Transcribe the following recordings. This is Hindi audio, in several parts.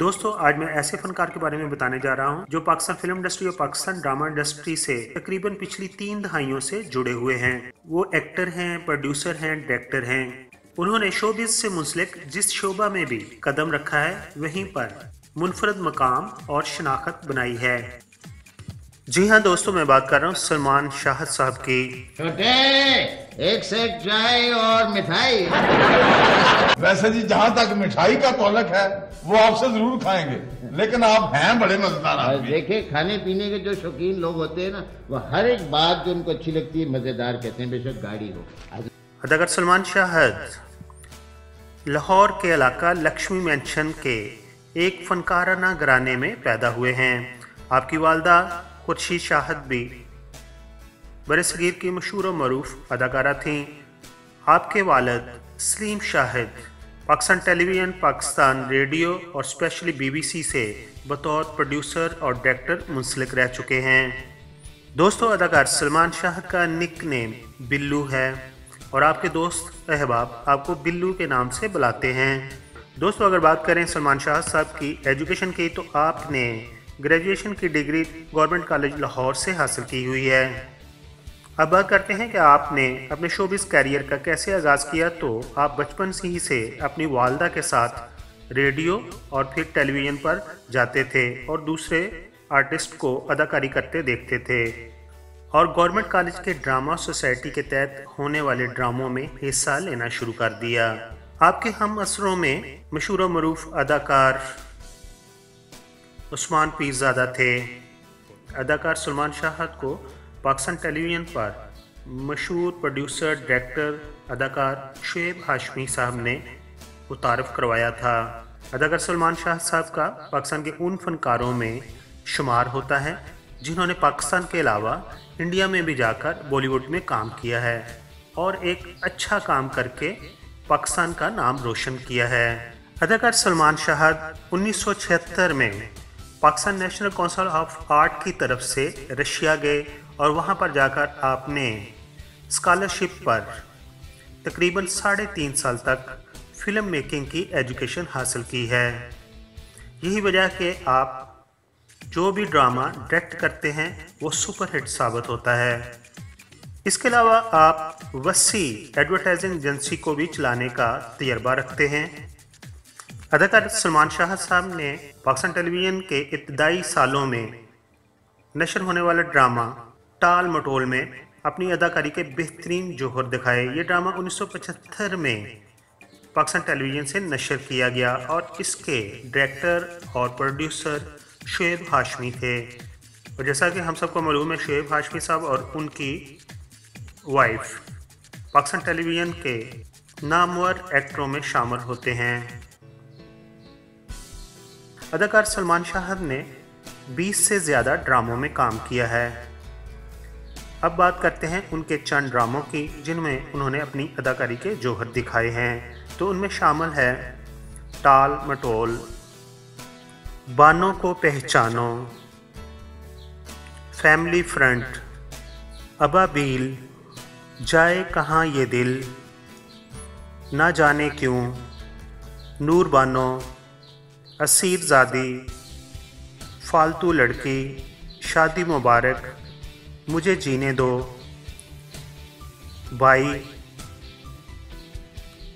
दोस्तों आज मैं ऐसे फनकार के बारे में बताने जा रहा हूं जो पाकिस्तान फिल्म इंडस्ट्री और पाकिस्तान ड्रामा इंडस्ट्री से तकरीबन पिछली 3 दहाइयों से जुड़े हुए हैं। वो एक्टर हैं, प्रोड्यूसर हैं, डायरेक्टर हैं। उन्होंने शोबिज़ से मुंसलिक जिस शोबा में भी कदम रखा है वहीं पर मुनफरद मकाम और शनाख्त बनाई है। जी हाँ दोस्तों, मैं बात कर रहा हूँ सलमान शाह साहब की। छोटे एक से एक चाय और मिठाई। वैसे जी जहाँ तक मिठाई का तौलक है वो आपसे जरूर खाएंगे, लेकिन आप हैं बड़े मजेदार आदमी। देखिए, खाने पीने के जो शौकीन लोग होते हैं ना, वो हर एक बात जो उनको अच्छी लगती है मजेदार कहते हैं, बेशक गाड़ी हो। अदाकार सलमान शाह लाहौर के इलाका लक्ष्मी मेंशन के एक फनकाराना घराने में पैदा हुए हैं। आपकी वालदा खुर्शीद शाहद भी बरसगीर की मशहूर और मरूफ अदाकारा थीं। आपके वालिद सलीम शाहिद पाकिस्तान टेलीविज़न, पाकिस्तान रेडियो और स्पेशली BBC से बतौर प्रोड्यूसर और डायरेक्टर मुंसलिक रह चुके हैं। दोस्तों, अदाकार सलमान शाह का निक नेम बिल्लू है और आपके दोस्त अहबाब आपको बिल्लू के नाम से बुलाते हैं। दोस्तों, अगर बात करें सलमान शाह साहब की एजुकेशन की, तो आपने ग्रेजुएशन की डिग्री गवर्नमेंट कॉलेज लाहौर से हासिल की हुई है। अब बात करते हैं कि आपने अपने शोबिज़ कैरियर का कैसे आगाज़ किया। तो आप बचपन से ही से अपनी वालदा के साथ रेडियो और फिर टेलीविज़न पर जाते थे और दूसरे आर्टिस्ट को अदाकारी करते देखते थे और गवर्नमेंट कॉलेज के ड्रामा सोसाइटी के तहत होने वाले ड्रामों में हिस्सा लेना शुरू कर दिया। आपके हम असरों में मशहूर और मरूफ अदाकार उस्मान पीरज़ादा थे। अदाकार सलमान शाह को पाकिस्तान टेलीविज़न पर मशहूर प्रोड्यूसर, डायरेक्टर, अदाकार शुएब हाशमी साहब ने मुतारफ़ करवाया था। अदाकार सलमान शाह साहब का पाकिस्तान के उन फनकारों में शुमार होता है जिन्होंने पाकिस्तान के अलावा इंडिया में भी जाकर बॉलीवुड में काम किया है और एक अच्छा काम करके पाकिस्तान का नाम रोशन किया है। अदाकार सलमान शाह 1976 में Pakistan national council of art की तरफ से रशिया गए और वहां पर जाकर आपने स्कॉलरशिप पर तकरीबन 3.5 साल तक फिल्म मेकिंग की एजुकेशन हासिल की है। यही वजह कि आप जो भी ड्रामा डायरेक्ट करते हैं वो सुपरहिट साबित होता है। इसके अलावा आप वसी एडवर्टाइजिंग एजेंसी को भी चलाने का तजर्बा रखते हैं। अदाकार सलमान शाह साहब ने पाकिस्तान टेलीविज़न के इब्तदाई सालों में नशर होने वाला ड्रामा टाल मटोल में अपनी अदाकारी के बेहतरीन जोहर दिखाए। ये ड्रामा 1975 में पाकिस्तान टेलीविज़न से नशर किया गया और इसके डायरेक्टर और प्रोड्यूसर शुएब हाशमी थे। और जैसा कि हम सबको मालूम है, शुएब हाशमी साहब और उनकी वाइफ पाकिस्तान टेलीविज़न के नामवर एक्टरों में शामिल होते हैं। अदाकार सलमान शाह ने 20 से ज़्यादा ड्रामों में काम किया है। अब बात करते हैं उनके चंद ड्रामों की जिनमें उन्होंने अपनी अदाकारी के जौहर दिखाए हैं। तो उनमें शामिल है टाल मटोल, बानों को पहचानो, फैमिली फ्रंट, अबाबील, जाए कहाँ ये दिल, ना जाने क्यों, नूर बानो, असीरजादी, फालतू लड़की, शादी मुबारक, मुझे जीने दो, बाई।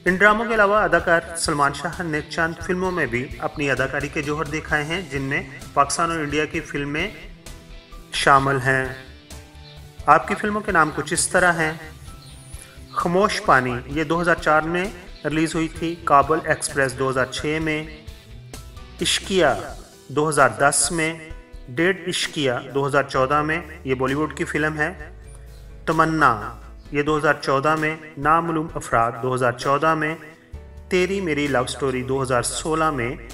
इन ड्रामों के अलावा अदाकार सलमान शाह ने चंद फिल्मों में भी अपनी अदाकारी के जौहर दिखाए हैं जिनमें पाकिस्तान और इंडिया की फिल्में शामिल हैं। आपकी फिल्मों के नाम कुछ इस तरह हैं। खामोश पानी, ये 2004 में रिलीज़ हुई थी। काबुल एक्सप्रेस 2006 में, इश्किया 2010 में, डेढ़ इश्किया 2014 में, ये बॉलीवुड की फ़िल्म है। तमन्ना, ये 2014 में, नामालूम अफराद 2014 में, तेरी मेरी लव स्टोरी 2016 में,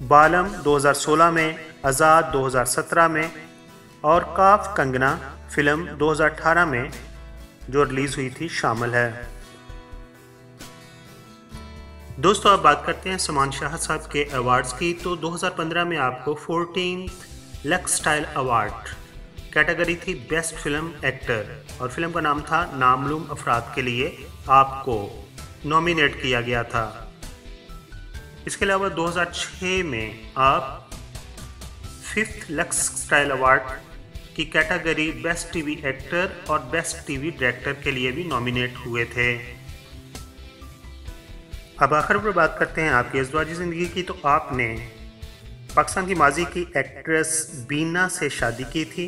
बालम 2016 में, आज़ाद 2017 में और काफ कंगना फ़िल्म 2018 में जो रिलीज़ हुई थी शामिल है। दोस्तों, अब बात करते हैं सलमान शाह साहब के अवार्ड्स की। तो 2015 में आपको 14th lux style award category थी बेस्ट फिल्म एक्टर और फिल्म का नाम था नामालूम अफराद के लिए आपको नॉमिनेट किया गया था। इसके अलावा 2006 में आप 5th लक्स स्टाइल अवार्ड की कैटेगरी बेस्ट टीवी एक्टर और बेस्ट टीवी डायरेक्टर के लिए भी नॉमिनेट हुए थे। अब आखिर पर बात करते हैं आपकी अज़वाजी ज़िंदगी की। तो आपने पाकिस्तान की माजी की एक्ट्रेस बीना से शादी की थी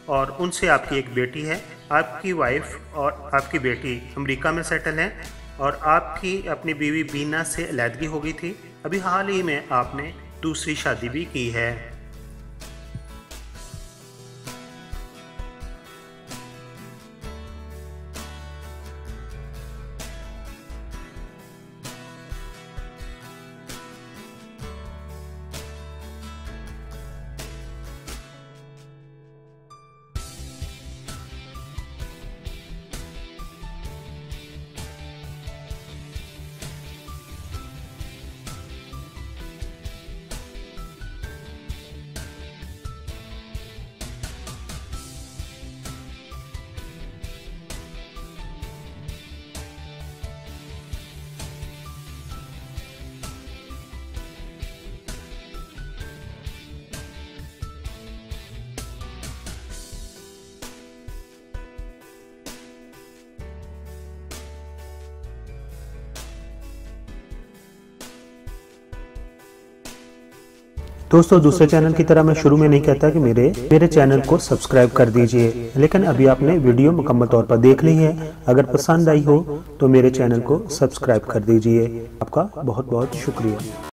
और उनसे आपकी एक बेटी है। आपकी वाइफ और आपकी बेटी अमेरिका में सेटल हैं और आपकी अपनी बीवी बीना से अलहदगी हो गई थी। अभी हाल ही में आपने दूसरी शादी भी की है। दोस्तों, दूसरे चैनल की तरह मैं शुरू में नहीं कहता कि मेरे चैनल को सब्सक्राइब कर दीजिए, लेकिन अभी आपने वीडियो मुकम्मल तौर पर देख ली है। अगर पसंद आई हो तो मेरे चैनल को सब्सक्राइब कर दीजिए। आपका बहुत बहुत शुक्रिया।